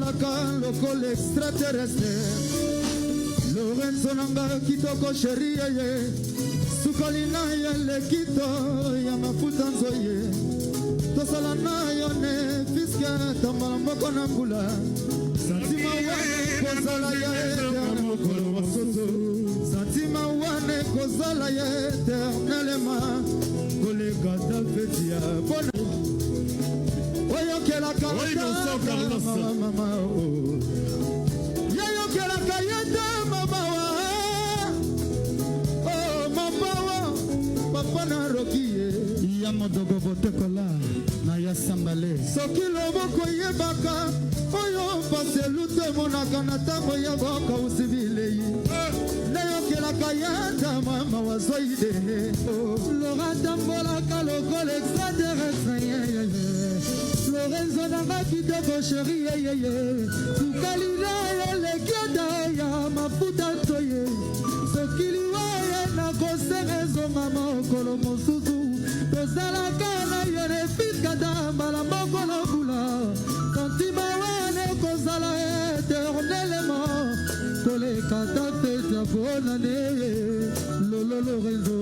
ozalaka lokola extraterrestre Lorenzo nanga kitoko sheri ye sukali na ye lekito ya mafuta nzoye tosala na yo ne fiske tambala moko na mbula santima wane kozala ye eterne mokolo mosusu santima wane kozala ye eternelema koleka tafeti ya bona oyokelaka mama yayokelaka yete mama oh mama papa na rokiye ya modogo botekola na ya sambale soki loboko yebaka oyo pase lute monaka na tambo ya boka usibilei nayokelaka yete mama wazoide lora tambolaka lokola extraterrestre Lorenzo nanga kitoko sheri yeye tukalila yele kiada ya mafuta toye sokiliwa ye na koserezo mama okolo mosusu tozalaka na yene fiskada mbala moko na bula santima wane kozala eternellement koleka ta fete ya bonane lolo Lorenzo